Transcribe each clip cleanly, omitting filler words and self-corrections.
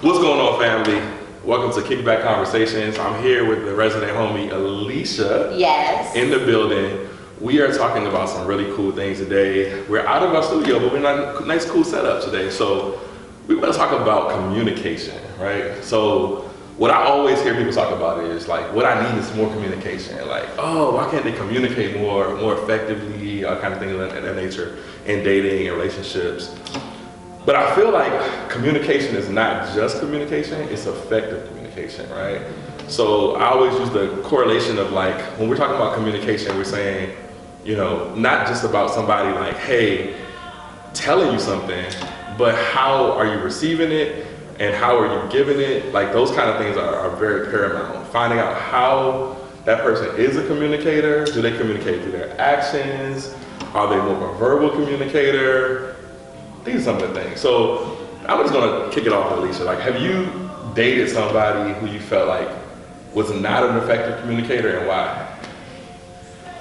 What's going on, family? Welcome to Kickback Conversations. I'm here with the resident homie, Alicia. Yes. In the building. We are talking about some really cool things today. We're out of our studio, but we're in a nice, cool setup today. So we want to talk about communication, right? So what I always hear people talk about is like, what I need is more communication. Like, oh, why can't they communicate more effectively, kind of things of that nature in dating and relationships. But I feel like communication is not just communication, it's effective communication, right? So I always use the correlation of like, when we're talking about communication, we're saying, you know, not just about somebody like, hey, telling you something, but how are you receiving it and how are you giving it? Like those kind of things are very paramount. Finding out how that person is a communicator, do they communicate through their actions? Are they more of a verbal communicator? These are some of the things. So I'm just gonna kick it off with Alicia. Like, have you dated somebody who you felt like was not an effective communicator and why?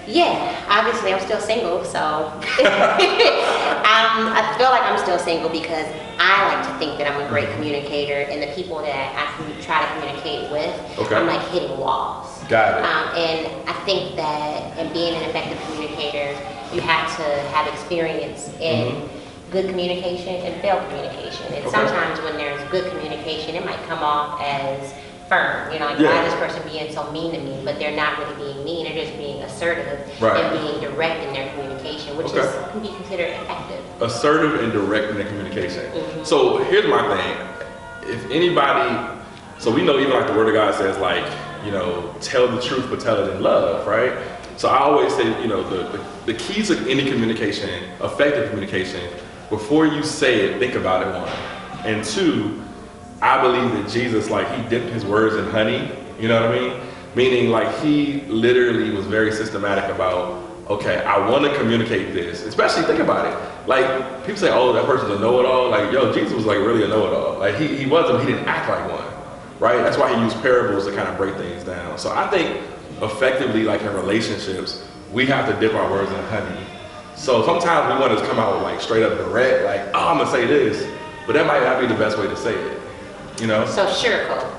Yeah, obviously I'm still single, so I feel like I'm still single because I like to think that I'm a great communicator, and the people that I try to communicate with, I'm like hitting walls. Got it. And I think that in being an effective communicator, you have to have experience in good communication and failed communication. And sometimes when there's good communication, it might come off as firm. You know, like, why is this person being so mean to me? But they're not really being mean, they're just being assertive and being direct in their communication, which can be considered effective. Assertive and direct in their communication. So here's my thing. If anybody, so we know even like the word of God says like, you know, tell the truth but tell it in love, right? So I always say, you know, the keys of any communication, effective communication, before you say it, think about it, one. And two, I believe that Jesus, like, he dipped his words in honey, you know what I mean? Meaning, like, he literally was very systematic about, okay, I want to communicate this. Especially, think about it. Like, people say, oh, that person's a know-it-all. Like, yo, Jesus was, like, really a know-it-all. Like, he didn't act like one, right? That's why he used parables to kind of break things down. So I think, effectively, like, in relationships, we have to dip our words in honey. So sometimes we want to come out with like straight up direct, like, oh, I'm gonna say this, but that might not be the best way to say it, you know? So sugarcoat.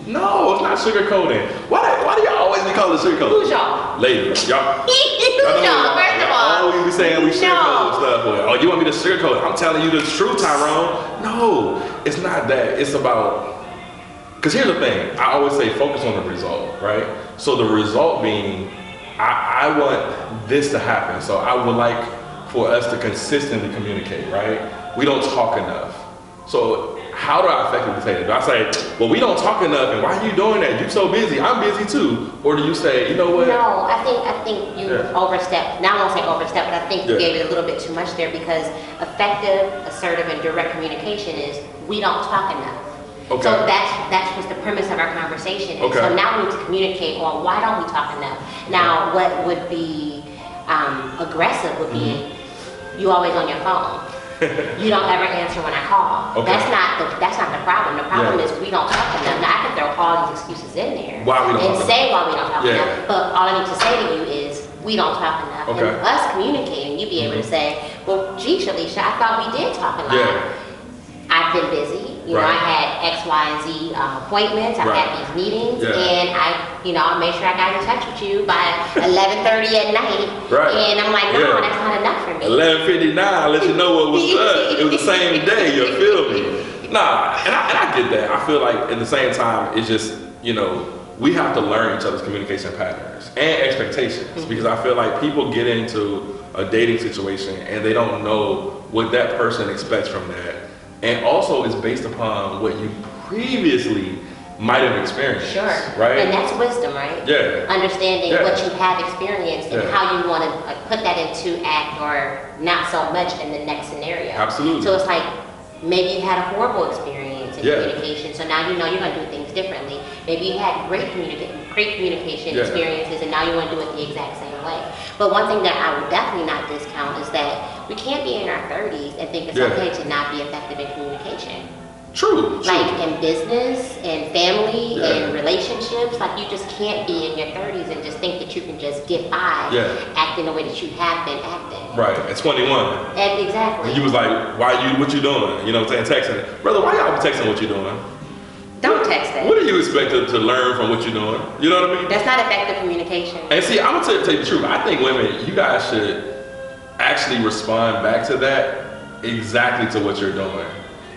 No, it's not sugarcoating. Why do y'all always be calling it sugarcoat? Who's y'all? Ladies, y'all. Who's y'all, first of all? Oh, you be saying we sugarcoat stuff. Oh, you want me to sugarcoat? I'm telling you the truth, Tyrone. No, it's not that. It's about, because here's the thing. I always say focus on the result, right? So the result being, I want this to happen, so I would like for us to consistently communicate, right? We don't talk enough. So how do I effectively say that? Do I say, well, we don't talk enough, and why are you doing that? You're so busy, I'm busy too. Or do you say, you know what? No, I think you overstepped. Now I won't say overstep, but I think you gave it a little bit too much there, because effective, assertive, and direct communication is we don't talk enough. So that's what's the premise of our conversation. And so now we need to communicate on why don't we talk enough. Now what would be aggressive would be you always on your phone. You don't ever answer when I call. That's not the problem. The problem is we don't talk enough. Now I can throw all these excuses in there why we don't and say why we don't talk enough. But all I need to say to you is we don't talk enough. And us communicating, you be able to say, well, geez, Alicia, I thought we did talk a lot. I've been busy. You know, I had X, Y, and Z appointments. I've had these meetings, and I made sure I got in touch with you by 11:30 at night. And I'm like, no, that's not enough for me. 11:59, I let you know what was up. It was the same day. You feel me? Nah, and I get that. I feel like at the same time, it's just, you know, we have to learn each other's communication patterns and expectations, because I feel like people get into a dating situation and they don't know what that person expects from that. And also it's based upon what you previously might have experienced. Right? And that's wisdom, right? Understanding what you have experienced and how you want to put that into act or not so much in the next scenario. Absolutely. So it's like, maybe you had a horrible experience in communication, so now you know you're going to do things differently. Maybe you had great communication experiences, and now you want to do it the exact same way. But one thing that I would definitely not discount is that we can't be in our 30s and think it's okay to not be effective in communication. True. Like in business and family and relationships, like you just can't be in your 30s and just think that you can just get by acting the way that you have been acting. Right, at 21. And exactly. And you was like, what you doing? You know what I'm saying, texting. Brother, why y'all be texting what you doing? text that. What do you expect to learn from what you're doing? You know what I mean? That's not effective communication. And see, I'm gonna tell you the truth. I think women, you guys should actually respond back to that exactly to what you're doing,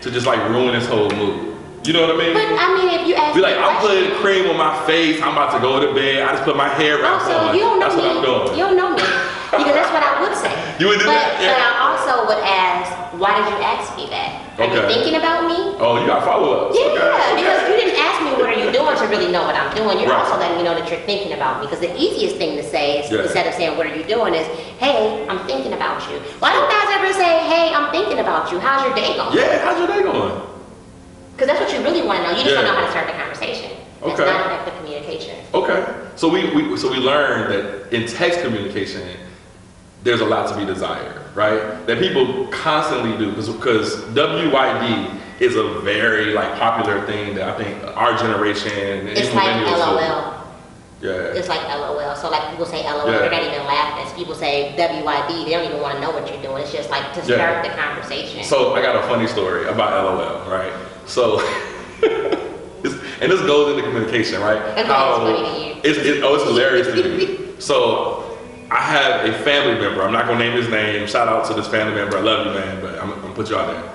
to just like ruin this whole mood. You know what I mean? But I mean, if you ask be like, me I'm putting cream on my face. I'm about to go to bed. I just put my hair wrap on. You don't know that's me. what I'm doing. You don't know me because that's what I would say. You would do that? Yeah. But I also would ask, why did you ask me that? Are you thinking about me? Oh, you got follow-ups. Yeah, because you didn't ask me what are you doing to really know what I'm doing. You're Right. also letting me know that you're thinking about me. Because the easiest thing to say is instead of saying what are you doing is, hey, I'm thinking about you. Why don't guys ever say, hey, I'm thinking about you. How's your day going? Yeah, how's your day going? Because that's what you really want to know. You just don't know how to start the conversation. That's not effective communication. Okay. So we learned that in text communication, there's a lot to be desired, right? That people constantly do because WYD is a very like popular thing that I think our generation. It's like LOL. Yeah. It's like LOL. So like people say LOL, they're not even laughing. So people say WYD, they don't even want to know what you're doing. It's just like to start the conversation. So I got a funny story about LOL, right? So, and this goes into communication, right? It's funny to you. It's hilarious to me. So I have a family member. I'm not gonna name his name. Shout out to this family member. I love you, man, but I'm gonna put you out there.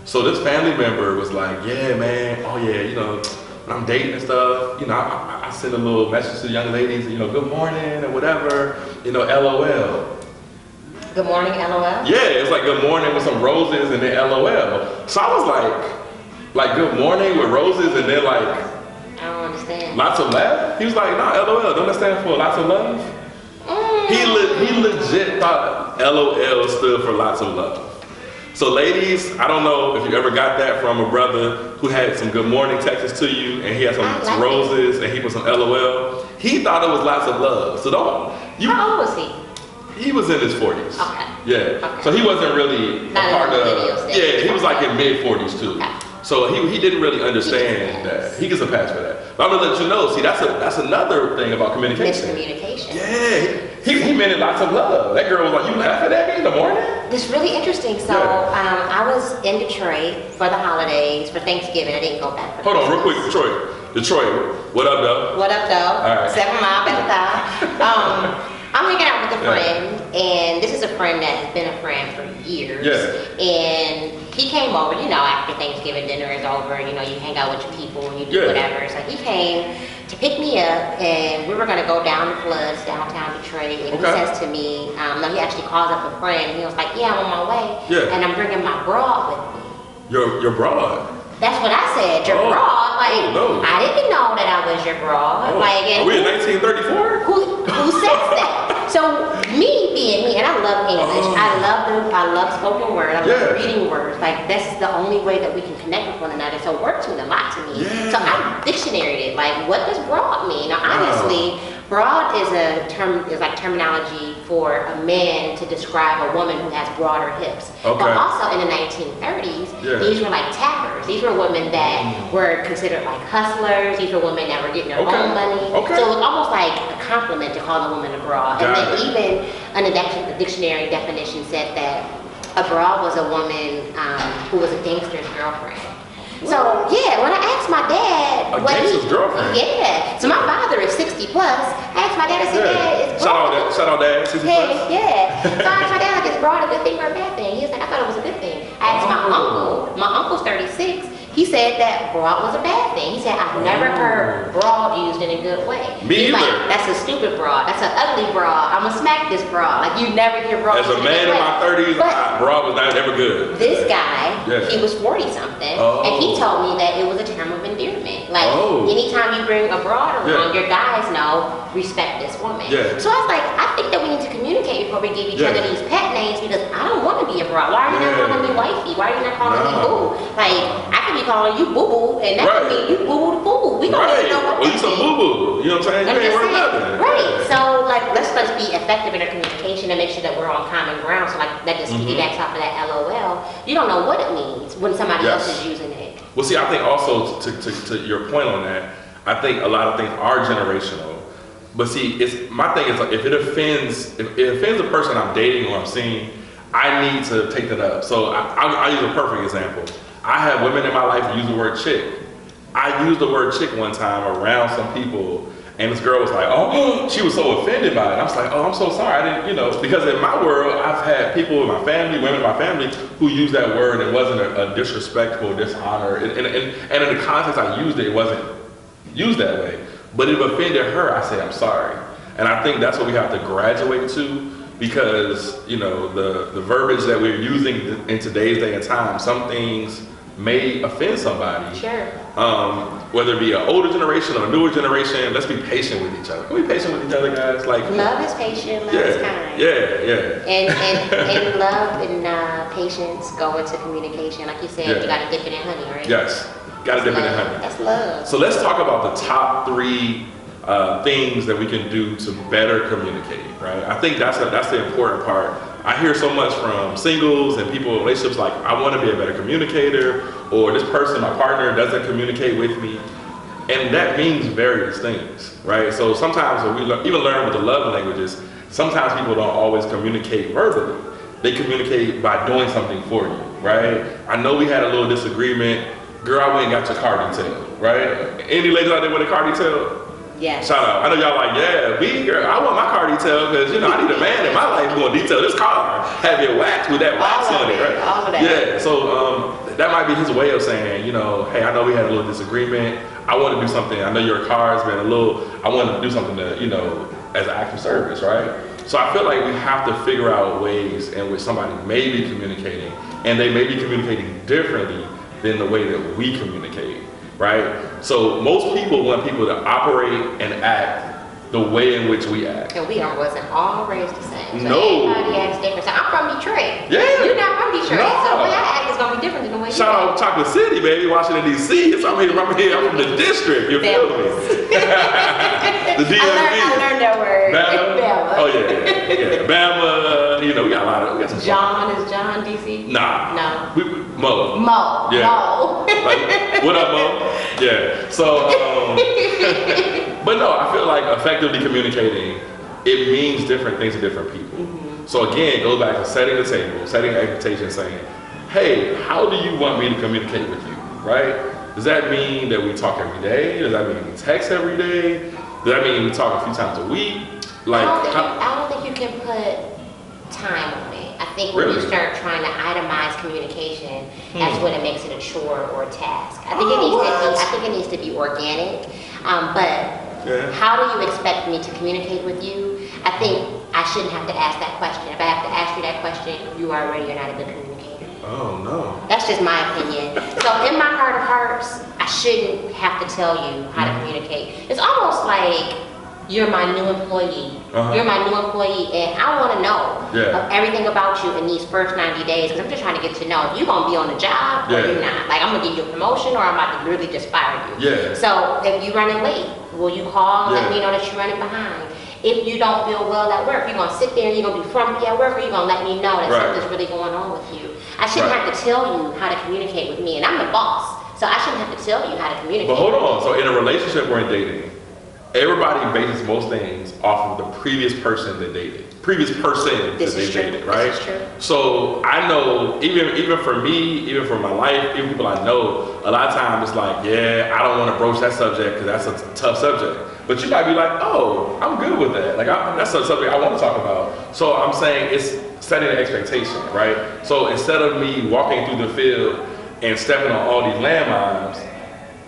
So this family member was like, yeah, man. Oh yeah, you know, when I'm dating and stuff, you know, I send a little message to the young ladies, you know, good morning or whatever, you know, LOL. Good morning, LOL? Yeah, it's like good morning with some roses and then LOL. So I was like good morning with roses and then like I don't understand. Lots of laugh? He was like, nah, LOL, don't that stand for lots of love? He legit thought LOL stood for lots of love. So ladies, I don't know if you ever got that from a brother who had some good morning texts to you and he had some roses and he put some LOL. He thought it was lots of love. So don't. How old was he? He was in his 40s. Okay. Yeah. Okay. So he wasn't really Not a part of. Yeah, he was like in mid 40s too. Okay. So he didn't really understand that. He gets a pass for that. But I'm gonna let you know. See, that's another thing about communication. Miscommunication. Yeah. He meant it lots of love. That girl was like, you laughing at me in the morning? It's really interesting. So I was in Detroit for the holidays, for Thanksgiving. I didn't go back for Hold on, real Christmas. quick, Detroit. What up, though? What up, though? All right. 7 miles at the top. I'm hanging out with a friend, and this is a friend that has been a friend for years. Yeah. And he came over, you know, after Thanksgiving dinner is over, you know, you hang out with your people, you do whatever. So he came to pick me up, and we were going to go down the floods, downtown Detroit. And he says to me, no, he actually calls up a friend, and he was like, yeah, I'm on my way, and I'm bringing my broad with me. Your broad? That's what I said, your broad. Like, I didn't know that I was your broad. Like, are we in 1934? Who says that? So me being me, and I love English. I love spoken word. I love reading words. Like, that's the only way that we can connect with one another. So words mean a lot to me. Yeah. So I dictionaried it. Like, what does broad mean? Now, obviously, broad is like terminology for a man to describe a woman who has broader hips. Okay. But also in the 1930s, these were like tappers. These were women that were considered like hustlers. These were women that were getting their own money. Okay. So it was almost like a compliment to call a woman a broad. And then even the dictionary definition said that a broad was a woman who was a gangster's girlfriend. So yeah, when I asked my dad, girlfriend. Yeah. So my father is 60 plus. I asked my dad, I said, Dad, is broad? Shout out Dad, 60 plus. Yeah. So I asked my dad, like, is broad a good thing or a bad thing? He was like, I thought it was a good thing. I asked my uncle. My uncle's 36. He said that broad was a bad thing. He said, I've never heard broad used in a good way. Me either. Like, that's a stupid broad. That's an ugly broad. I'm gonna smack this broad. Like, you never hear broad. As a man in my 30s, broad was not ever good. This guy, he was 40 something, and he told me that it was a term of endearment. Like, anytime you bring a broad around, your guys know, respect this woman. So I was like, I think that we need to communicate before we give each other these pet names, because I don't want to be a broad. Why are you not calling me wifey? Why are you not calling me boo? Like, I could be calling you boo-boo, and that could mean you boo-boo to boo-boo. We don't even know what that you some boo-boo. You know what I'm saying? You ain't worth nothing. Right. So, like, let's be effective in our communication and make sure that we're on common ground. So, like, that just piggybacks off of that LOL. You don't know what it means when somebody else is using it. Well, see, I think also to your point on that, I think a lot of things are generational. But see, my thing is, like, if it offends a person I'm dating or I'm seeing, I need to take that up. So I'll use a perfect example. I have women in my life that use the word chick. I used the word chick one time around some people, and this girl was like, oh, she was so offended by it. I was like, oh, I'm so sorry. I didn't, because in my world, I've had people in my family, women in my family, who used that word and it wasn't a disrespectful, dishonor. And in the context I used it, it wasn't used that way. But if it offended her, I say, I'm sorry. And I think that's what we have to graduate to, because, the verbiage that we're using in today's day and time, some things may offend somebody. Sure. Whether it be an older generation or a newer generation, let's be patient with each other. Can we be patient with each other, guys? Like, love is patient, love is kind. Yeah. And love and patience go into communication. Like you said, you gotta dip it in honey, right? Yes, gotta dip it in honey. That's love. So let's talk about the top 3 things that we can do to better communicate, right? I think that's the important part. I hear so much from singles and people in relationships like, I want to be a better communicator, or this person, my partner, doesn't communicate with me. And that means various things, right? So sometimes when we even learn with the love languages, sometimes people don't always communicate verbally. They communicate by doing something for you, right? I know we had a little disagreement. Girl, I went and got your car detailed, right? Any ladies out there with a car detailed? Yes. Shout out. I know y'all like, girl, I want my car detailed because, I need a man in my life who will detail this car, have it waxed with that wax on it, right? All of that. Yeah, so that might be his way of saying, hey, I know we had a little disagreement. I want to do something. I know your car has been I want to do something to, as an act of service, right? So I feel like we have to figure out ways in which somebody may be communicating, and they may be communicating differently than the way that we communicate. Right? So most people want people to operate and act the way in which we act. And we wasn't all raised the same. So no. Everybody acts different. So I'm from Detroit. Yeah. You're not from Detroit. No. So the way I act is going to be different than the way you act. Shout out Chocolate City, baby, Washington, D.C. I'm from the district. You feel me? The DMV. I learned that word. Bama. Oh, yeah. Bama. We got we got some John, is John D.C.? Nah. No. Mo. Yeah. Mo. Like, what up, Mo? Yeah. So, but no, I feel like effectively communicating, it means different things to different people. Mm-hmm. So again, it goes back to setting the table, setting an expectation, saying, hey, how do you want me to communicate with you, right? Does that mean that we talk every day? Does that mean we text every day? Does that mean we talk a few times a week? Like, I don't think you can put time on it. I think when you start trying to itemize communication, that's when it makes it a chore or a task. I think it needs to be organic. But how do you expect me to communicate with you? I think I shouldn't have to ask that question. If I have to ask you that question, you already are not a good communicator. Oh no. That's just my opinion. So in my heart of hearts, I shouldn't have to tell you how to communicate. It's almost like you're my new employee. You're my new employee, and I want to know everything about you in these first 90 days, because I'm just trying to get to know if you're going to be on the job or you're not. Like, I'm going to give you a promotion, or I'm about to literally just fire you. Yeah. So if you're running late, will you call and let me know that you're running behind? If you don't feel well at work, you're going to sit there and you're going to be frumpy at work, or you're going to let me know that something's really going on with you. I shouldn't have to tell you how to communicate with me, and I'm the boss, so I shouldn't have to tell you how to communicate. But hold on, so in a relationship or in dating, everybody bases most things off of the previous person that dated. Previous person that they dated, right? This is true. So I know, even for me, even for my life, even people I know, a lot of times it's like, I don't want to broach that subject because that's a tough subject. But you might be like, oh, I'm good with that. Like, that's a subject I want to talk about. So I'm saying it's setting an expectation, right? So instead of me walking through the field and stepping on all these landmines,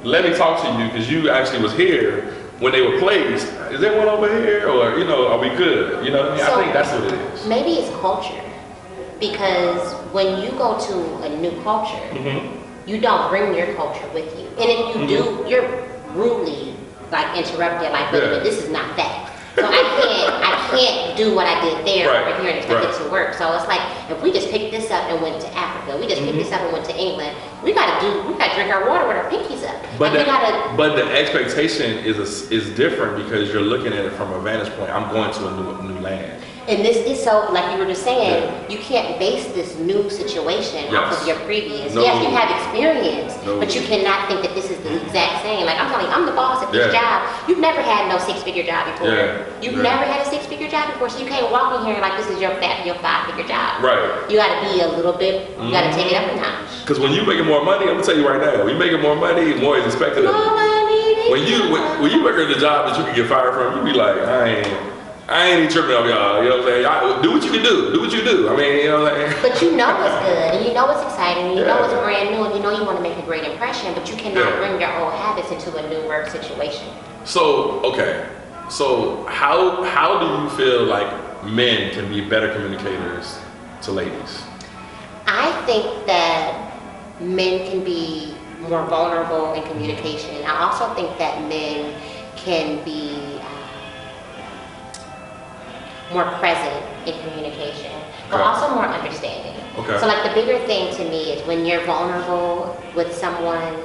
let me talk to you because you actually was here when they were placed. Is there one over here, or are we good? You know what I mean? So I think that's what it is. Maybe it's culture, because when you go to a new culture, you don't bring your culture with you, and if you do, you're rudely interrupted. Like, wait a minute, this is not that. So I can't do what I did there over here and expect it to work. So it's like, if we just picked this up and went to Africa, we just picked this up and went to England, we gotta drink our water with our pinkies up. But the expectation is different because you're looking at it from a vantage point. I'm going to a new land. And this is so, like you were just saying, you can't base this new situation off of your previous. No. Yes, you have experience, but you cannot think that this is the exact same. Like, I'm telling you, I'm the boss at this job. You've never had no 6-figure job before. You've never had a 6-figure job before, so you can't walk in here like this is your 5-figure job. Right. You gotta be a little bit, you gotta take it up a notch. Because when you making more money, I'm gonna tell you right now, when you making more money, more is expected of you. When you work at the job that you can get fired from, you be like, I ain't even tripping on y'all, you know what I'm saying? Do what you can do. Do what you do. I mean, you know what I'm saying? But you know it's good, and you know it's exciting, and you know it's brand new, and you know you want to make a great impression, but you cannot bring your old habits into a new work situation. So, okay. So, how do you feel like men can be better communicators to ladies? I think that men can be more vulnerable in communication. I also think that men can be more present in communication, but also more understanding. So like the bigger thing to me is when you're vulnerable with someone,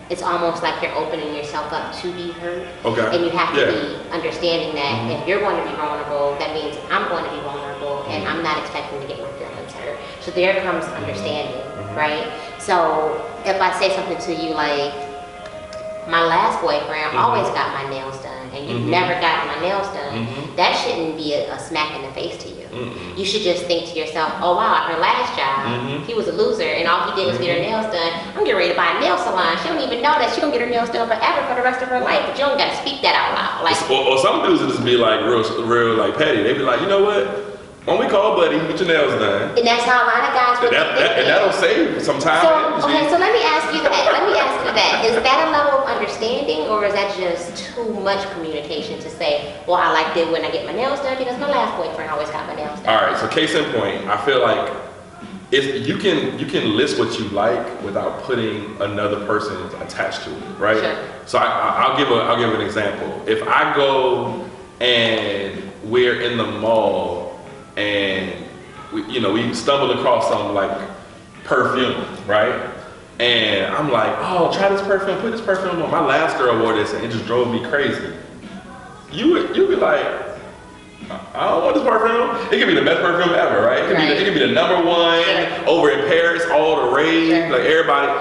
it's almost like you're opening yourself up to be hurt. And you have to be understanding that if you're going to be vulnerable, that means I'm going to be vulnerable, and I'm not expecting to get my feelings hurt. So there comes understanding, right? So if I say something to you like, my last boyfriend always got my nails done, and you never got my nails done, that shouldn't be a smack in the face to you. You should just think to yourself, oh wow, her last job, he was a loser, and all he did was get her nails done. I'm getting ready to buy a nail salon. She don't even know that she gonna get her nails done forever for the rest of her life, but you don't gotta speak that out loud. Like, or some dudes will just be like real like petty. They be like, you know what? When we call buddy, get your nails done. And that's how a lot of guys would and that'll save some time. So, okay, so let me ask you that. Is that a level of understanding, or is that just too much communication to say, well, I liked it when I get my nails done because my last boyfriend always got my nails done? All right, so case in point, I feel like if you can list what you like without putting another person attached to it, right? Sure. So I'll give an example. If I go and we're in the mall and we stumbled across some like perfume, right? And I'm like, oh, try this perfume, put this perfume on. My last girl wore this and it just drove me crazy. You'd be like, I don't want this perfume. It could be the best perfume ever, right? It could be the number one over in Paris, all the rage, like everybody.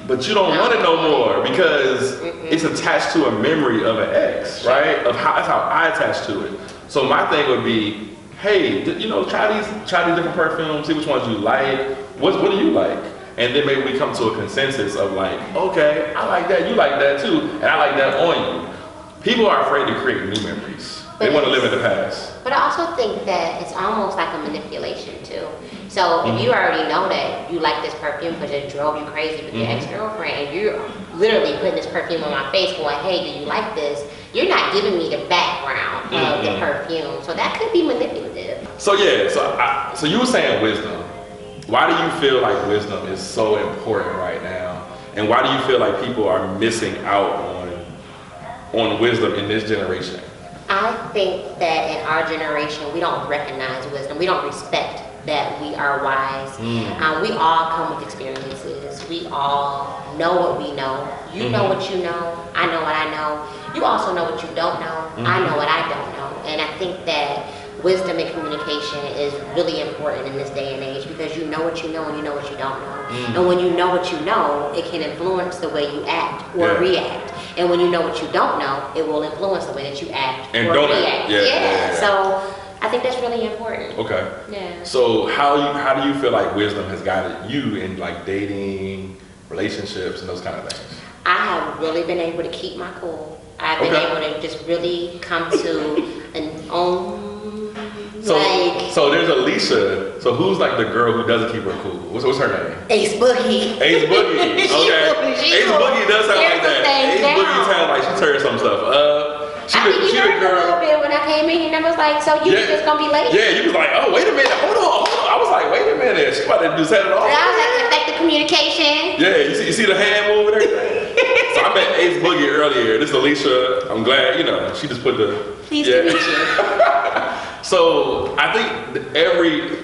But you don't want it no more because it's attached to a memory of an ex, right? That's how I attach to it. So my thing would be, hey, try these different perfumes, see which ones you like. What do you like? And then maybe we come to a consensus of like, okay, I like that, you like that too, and I like that on you. People are afraid to create new memories. They want to live in the past. But I also think that it's almost like a manipulation too. So if you already know that you like this perfume because it drove you crazy with your ex-girlfriend, and you're literally putting this perfume on my face going, hey, do you like this? You're not giving me the background of the perfume. So that could be manipulative. So yeah, so you were saying wisdom. Why do you feel like wisdom is so important right now? And why do you feel like people are missing out on wisdom in this generation? I think that in our generation, we don't recognize wisdom. We don't respect that we are wise. We all come with experiences. We all know what we know. You know what you know. I know what I know. You also know what you don't know. I know what I don't know. And I think that wisdom and communication is really important in this day and age because you know what you know and you know what you don't know. And when you know what you know, it can influence the way you act or react. And when you know what you don't know, it will influence the way that you act or react. Yeah. So I think that's really important. Okay. Yeah. So how do you feel like wisdom has guided you in like dating, relationships, and those kind of things? I have really been able to keep my cool. I've been able to just really come to an own. So there's Alicia. So who's like the girl who doesn't keep her cool? What's her name? Ace Boogie. Ace Boogie. Okay. Ace Boogie does sound like that. Ace Boogie sounds like she turned some stuff up. She the girl. A little bit when I came in, and I was like, so you just gonna be late? Yeah, you was like, oh wait a minute, hold on. I was like, wait a minute, she about to do set it off. And I was like, effective communication. Yeah, you see the hand move and everything. So I met Ace Boogie earlier. This is Alicia. I'm glad, she just put the. Pleased to meet you. So I think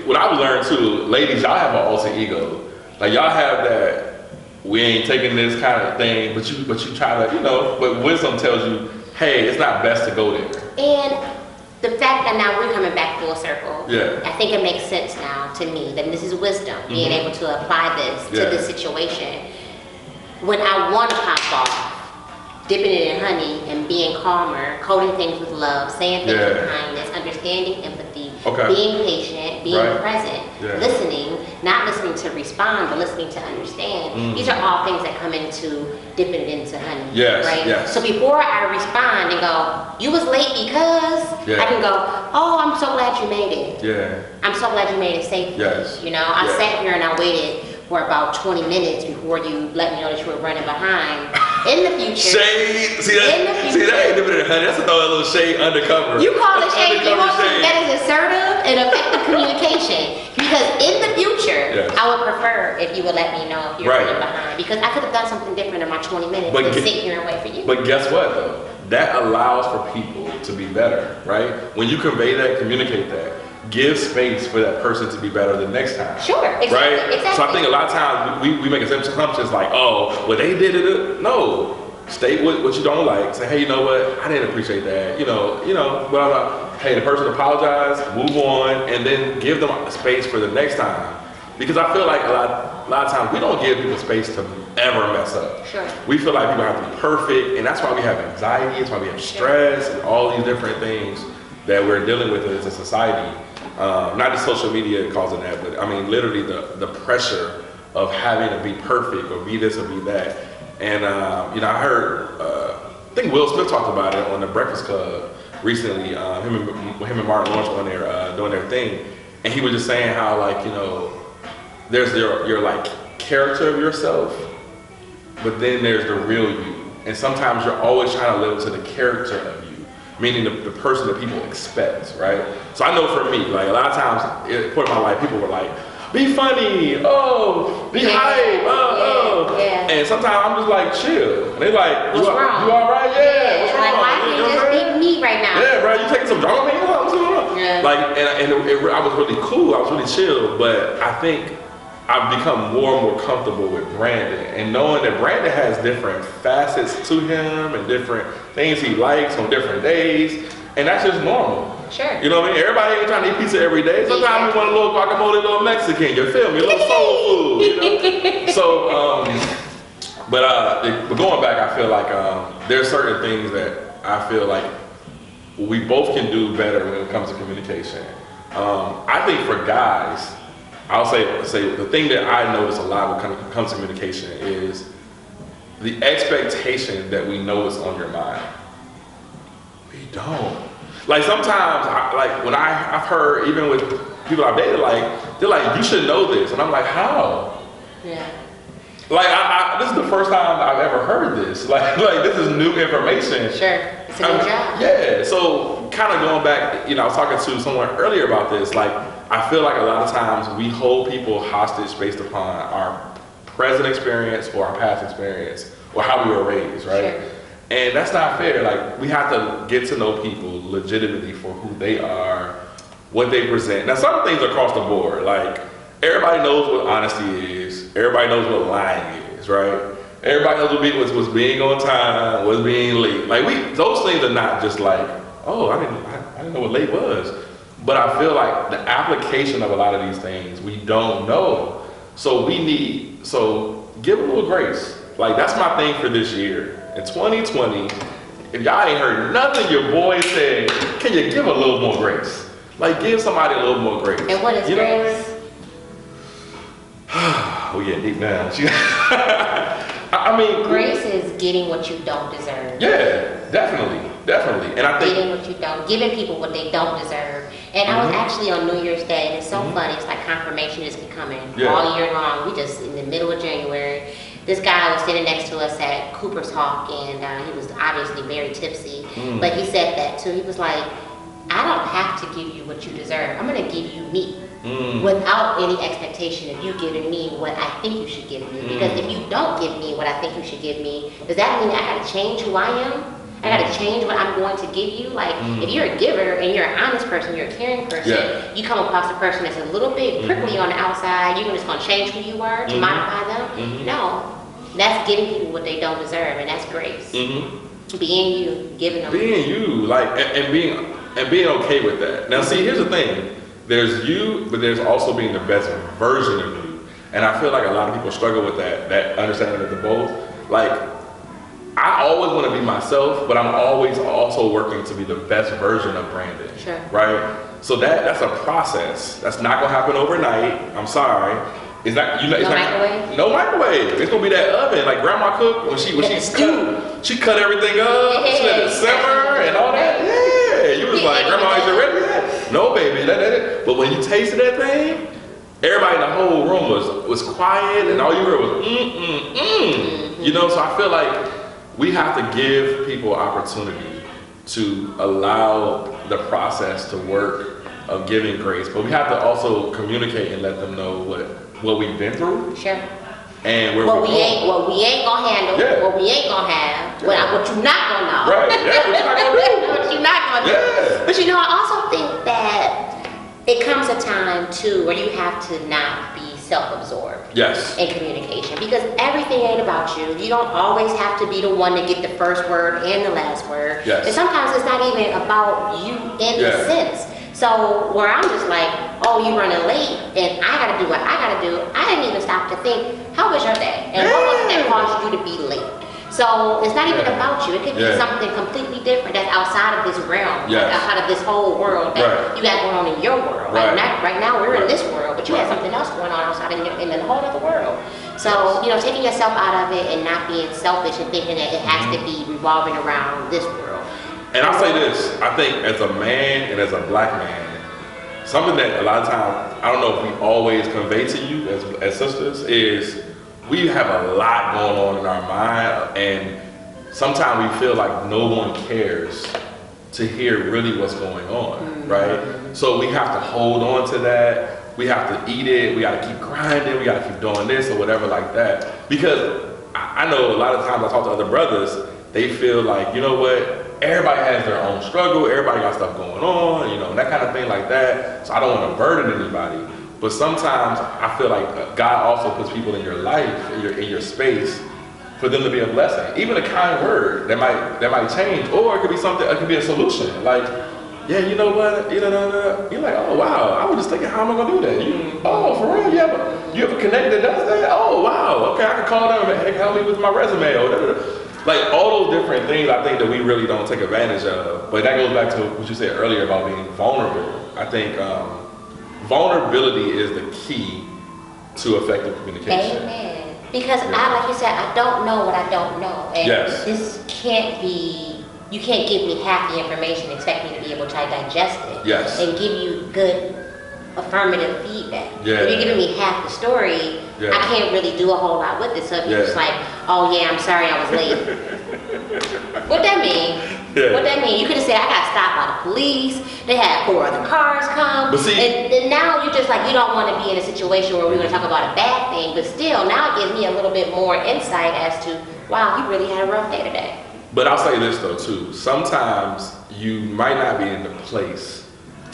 what I've learned too, ladies, y'all have an alter ego. Like y'all have that we ain't taking this kind of thing, but you try to, but wisdom tells you, hey, it's not best to go there. And the fact that now we're coming back full circle, yeah, I think it makes sense now to me that this is wisdom, being able to apply this to this situation. When I want to pop off, dipping it in honey and being calmer, coding things with love, saying things with kindness, understanding, empathy, being patient, being present, listening, not listening to respond, but listening to understand. These are all things that come into dipping it into honey, right? Yes. So before I respond and go, you was late because, I can go, oh, I'm so glad you made it. Yeah. I'm so glad you made it safely. Yes. You know, I sat here and I waited for about 20 minutes before you let me know that you were running behind. In the future. Shade. See that ain't dipping in honey. That's a little shade undercover. You call it shade. You want something that is assertive and effective communication. Because in the future, I would prefer if you would let me know if you're running behind. Because I could have done something different in my 20 minutes than sit here and wait for you. But guess what though? That allows for people to be better, right? When you convey that, communicate that, give space for that person to be better the next time. Sure, exactly. Right? Exactly. So I think a lot of times we make assumptions like, oh, well they did it. No. State what you don't like. Say, hey, you know what? I didn't appreciate that. You know, blah, blah. Hey, the person apologize, move on, and then give them space for the next time. Because I feel like a lot of times we don't give people space to ever mess up. Sure. We feel like people have to be perfect, and that's why we have anxiety, that's why we have stress, and all these different things that we're dealing with as a society. Not just social media causing that, but I mean literally the pressure of having to be perfect or be this or be that. And I heard, I think Will Smith talked about it on the Breakfast Club recently. Him and Martin Lawrence were on there doing their thing, and he was just saying how there's your like character of yourself, but then there's the real you, and sometimes you're always trying to live to the character of you. Meaning the person that people expect, right? So I know for me, like a lot of times, in my life, people were like, be funny, be hype, and sometimes I'm just like, chill. And they're like, what's wrong? You all right? Yeah, what's wrong? Like, why can't you just be me right now? Yeah, bro, you taking some drama? What's going on? Yeah. Like, I was really cool, I was really chill, but I think I've become more and more comfortable with Brandon and knowing that Brandon has different facets to him and different things he likes on different days, and that's just normal. Sure. You know what I mean? Everybody ain't trying to eat pizza every day. Sometimes we want a little guacamole, a little Mexican, you feel me? A little soul food, you know? So, but going back, I feel like there's certain things that I feel like we both can do better when it comes to communication. I think for guys, I'll say the thing that I notice a lot when it comes to communication is the expectation that we know is on your mind. We don't. Like sometimes, I've heard, even with people I've dated, they're like, you should know this. And I'm like, how? Yeah. Like, this is the first time I've ever heard this. Like this is new information. Sure, it's a new job. Yeah, so kind of going back, I was talking to someone earlier about this. Like, I feel like a lot of times we hold people hostage based upon our present experience or our past experience or how we were raised, right? Sure. And that's not fair. Like, we have to get to know people legitimately for who they are, what they present. Now, some things across the board, like, everybody knows what honesty is. Everybody knows what lying is, right? Everybody knows what's being on time, what's being late. Like, those things are not just like, oh, I didn't know what late was. But I feel like the application of a lot of these things, we don't know. So give a little grace. Like, that's my thing for this year. In 2020, if y'all ain't heard nothing your boy said, can you give a little more grace? Like, give somebody a little more grace. And what is grace? We getting deep now. I mean, grace is getting what you don't deserve. Yeah, definitely. And I think getting what you don't, giving people what they don't deserve. And I was actually on New Year's Day, and it's so funny. It's like confirmation is becoming all year long. We just in the middle of January. This guy was sitting next to us at Cooper's Hawk, and he was obviously very tipsy. But he said that too. He was like, I don't have to give you what you deserve. I'm gonna give you me. Without any expectation of you giving me what I think you should give me. Because if you don't give me what I think you should give me, does that mean I gotta change who I am? I gotta change what I'm going to give you? Like, if you're a giver and you're an honest person, you're a caring person, you come across a person that's a little bit prickly on the outside, you're just gonna change who you are to modify them? No. That's giving people what they don't deserve, and that's grace. Being you, giving them. Being you, like, and being And being okay with that. Now, see, here's the thing. There's you, but there's also being the best version of you. And I feel like a lot of people struggle with that understanding of the both. Like, I always want to be myself, but I'm always also working to be the best version of Brandon. Sure. Right? So that's a process. That's not gonna happen overnight. I'm sorry. It's not. No microwave. No microwave. It's gonna be that oven like Grandma cooked when she cut everything up. She let it simmer and all that. Yeah. You was like, Grandma, is it ready yet? No, baby. But when you tasted that thing, everybody in the whole room was quiet, and all you heard was You know. So I feel like we have to give people opportunity to allow the process to work of giving grace, but we have to also communicate and let them know what we've been through. Sure. And what we ain't gonna handle, what we ain't gonna have, what you're not gonna know. Right, yeah, what you're not gonna do. What you're not gonna do. But you know, I also think that it comes a time too where you have to not be self-absorbed in communication, because everything ain't about you. You don't always have to be the one to get the first word and the last word. And sometimes it's not even about you in the sense. So where I'm just like, oh, you running late and I gotta do what I gotta do. I didn't even stop to think, how was your day? And what was it that caused you to be late? So it's not even about you. It could be something completely different that's outside of this realm, like outside of this whole world that you got going on in your world. Like right now we're in this world, but you have something else going on outside in the whole other world. So, you know, taking yourself out of it and not being selfish and thinking that it has to be revolving around this world. And I'll say this, I think as a man and as a black man, something that a lot of times, I don't know if we always convey to you as sisters, is we have a lot going on in our mind, and sometimes we feel like no one cares to hear really what's going on, right? So we have to hold on to that. We have to eat it. We got to keep grinding. We got to keep doing this or whatever like that. Because I know a lot of times I talk to other brothers, they feel like, you know what? Everybody has their own struggle. Everybody got stuff going on, you know, and that kind of thing like that. So I don't want to burden anybody. But sometimes I feel like God also puts people in your life, in your space, for them to be a blessing. Even a kind word that might change, or it could be something. It could be a solution. Like, yeah, you know what? You're like, oh wow, I was just thinking, how am I gonna do that? Oh, for real? You have a connect that does that? Oh wow, okay, I can call them and help me with my resume or whatever. Like all those different things, I think that we really don't take advantage of. But that goes back to what you said earlier about being vulnerable. I think vulnerability is the key to effective communication. Amen. Because like you said, I don't know what I don't know. And this can't be, you can't give me half the information, expect me to be able to digest it. And give you good affirmative feedback. If you're giving me half the story, I can't really do a whole lot with it. So if you're just like, oh yeah, I'm sorry I was late. What that mean? What that mean? You could have said, I got stopped by the police. They had 4 other cars come. But see, and now you're just like, you don't want to be in a situation where we're going to talk about a bad thing. But still, now it gives me a little bit more insight as to, wow, you really had a rough day today. But I'll say this though too. Sometimes you might not be in the place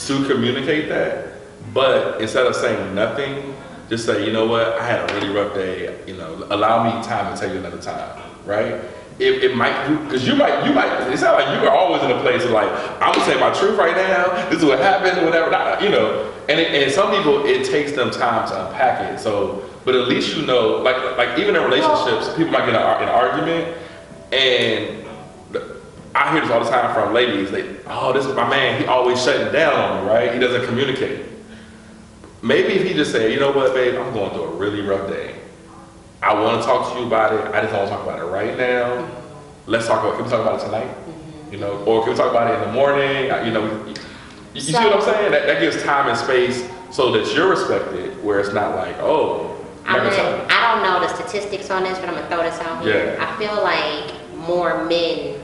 to communicate that. But instead of saying nothing, just say, you know what, I had a really rough day, you know, allow me time to tell you another time, right? It might, because you might, it sounds like you are always in a place of like, I'm gonna say my truth right now, this is what happened, or whatever, you know. And some people, it takes them time to unpack it. So, but at least you know, like even in relationships, people might get an argument, and I hear this all the time from ladies, oh, this is my man, he always shutting down on me, right? He doesn't communicate. Maybe if he just said, you know what, babe, I'm going through a really rough day. I want to talk to you about it. I just want to talk about it right now. Let's talk about it. Can we talk about it tonight? You know, or can we talk about it in the morning? You know, you see what I'm saying? That gives time and space so that you're respected, where it's not like, oh, I don't know the statistics on this, but I'm gonna throw this out here. I feel like more men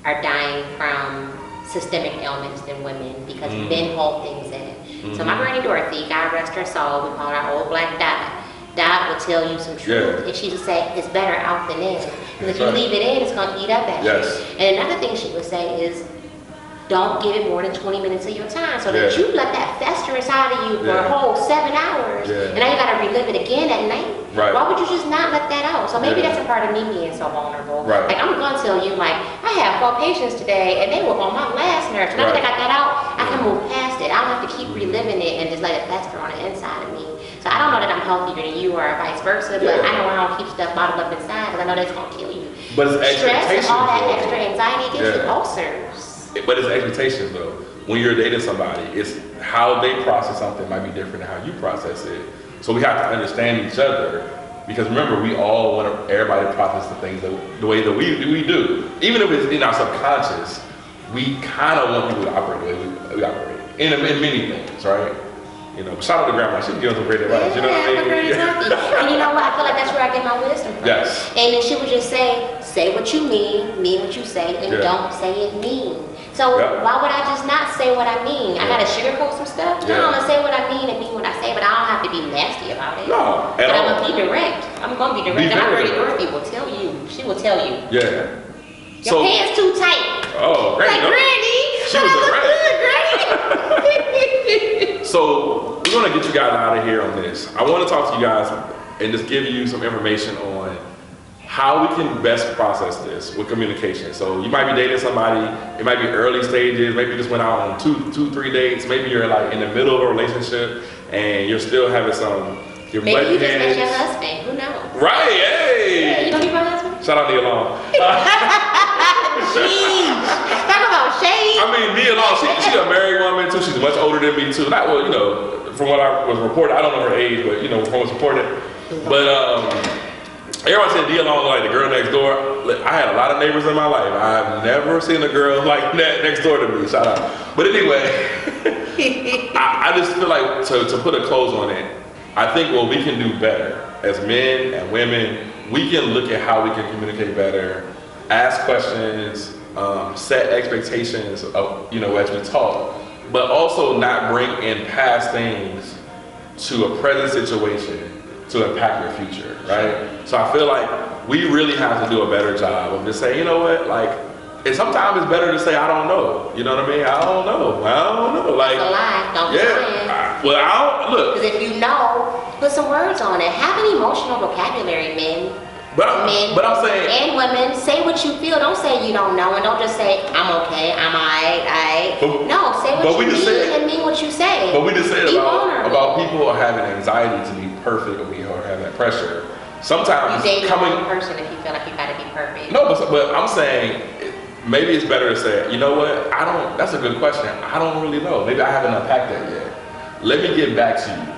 are dying from systemic ailments than women because men hold things in. So my granny Dorothy, God rest her soul, we call her old black Dot. Dot will tell you some truth, and she would say, it's better out than in. Because if you leave it in, it's going to eat up at you. And another thing she would say is, don't give it more than 20 minutes of your time, so that you let that fester inside of you for a whole 7 hours, and now you gotta relive it again at night. Right. Why would you just not let that out? So maybe that's a part of me being so vulnerable. Right. Like, I'm gonna tell you, like, I had 4 patients today, and they were on my last nerve. So now that I got that out, I can move past it. I don't have to keep reliving it and just let it fester on the inside of me. So I don't know that I'm healthier than you or vice versa, but I know I don't keep stuff bottled up inside because I know that's gonna kill you. But it's expectations. Stress and all that extra anxiety gives you ulcers. But it's expectations though. When you're dating somebody, it's how they process something might be different than how you process it. So we have to understand each other, because remember, we all want everybody to process the things the way that we do. Even if it's in our subconscious, we kind of want people to operate the way we operate in many things, right? You know, shout out to grandma. She's giving some great advice. You know what I mean? And you know what? I feel like that's where I get my wisdom from. Yes. And then she would just say what you mean what you say, and don't say it mean. So why would I just not say what I mean? I gotta sugarcoat some stuff? No, I'm gonna say what I mean and mean what I say, but I don't have to be nasty about it. No, but I'm gonna be direct. I'm gonna be direct. And I already Dorothy will tell you. She will tell you. Yeah. Your pants too tight. Oh, great. Like, Granny. She was Granny. So we're gonna get you guys out of here on this. I want to talk to you guys and just give you some information on how we can best process this with communication. So you might be dating somebody, it might be early stages, maybe you just went out on two, 3 dates, maybe you're like in the middle of a relationship and you're still having some, maybe you just met your husband, who knows? Right, hey! Yeah, you don't need my husband? Shout out Nia Long. Jeez, talk about shade. I mean, Nia Long, she's a married woman too, she's much older than me too. Not, well, you know, from what I was reported, I don't know her age, but you know, from what's reported. But everyone said Nia Long like the girl next door. I had a lot of neighbors in my life. I've never seen a girl like that next door to me. Shout out. But anyway, I just feel like to put a close on it, I think what we can do better as men and women, we can look at how we can communicate better, ask questions, set expectations of, you know, as we talk, but also not bring in past things to a present situation to impact your future, right? So I feel like we really have to do a better job of just saying, you know what, like, and sometimes it's better to say, I don't know. You know what I mean? I don't know. Like, it's a lie. Don't be lying. Well, I don't, look. Because if you know, put some words on it. Have an emotional vocabulary, men. But I'm saying, and women, say what you feel. Don't say you don't know, and don't just say I'm okay, I'm alright. No, say what you mean and mean what you say. But we just said about people having anxiety to be perfect or having that pressure. Sometimes you date the wrong person if you feel like you gotta be perfect. No, but I'm saying maybe it's better to say, you know what? That's a good question. I don't really know. Maybe I haven't unpacked that yet. Let me get back to you.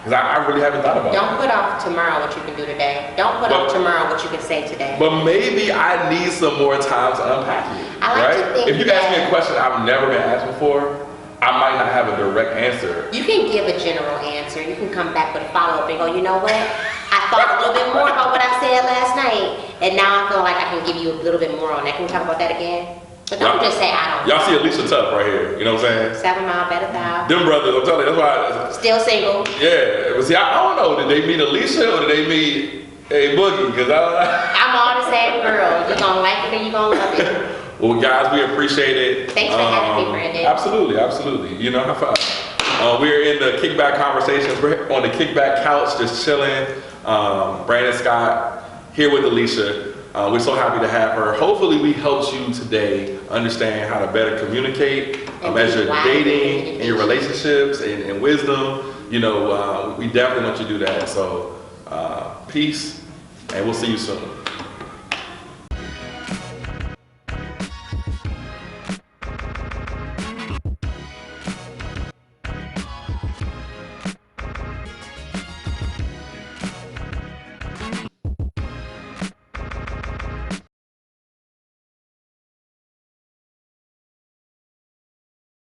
Because I really haven't thought about it. Don't put off tomorrow what you can do today. Don't put off tomorrow what you can say today. But maybe I need some more time to unpack it. I like to think if you ask me a question I've never been asked before, I might not have a direct answer. You can give a general answer. You can come back with a follow-up and go, you know what? I thought a little bit more about what I said last night, and now I feel like I can give you a little bit more on that. Can we talk about that again? But don't just say I don't know. Y'all see Alicia Tuff right here, you know what I'm saying? 7 Mile, Better Thou. Them brothers, I'm telling you, that's why. Still single. Yeah, but see, I don't know. Did they meet Alicia or did they meet a Boogie? Because I'm all the same girl. You're going to like it and you're going to love it. Well, guys, we appreciate it. Thanks for having me, Brandon. Absolutely. You know, high five. We're in the kickback conversations. We're on the kickback couch, just chilling. Brandon Scott here with Alicia. We're so happy to have her. Hopefully we helped you today understand how to better communicate as you're dating, in your relationships, and wisdom. You know, we definitely want you to do that. So peace, and we'll see you soon.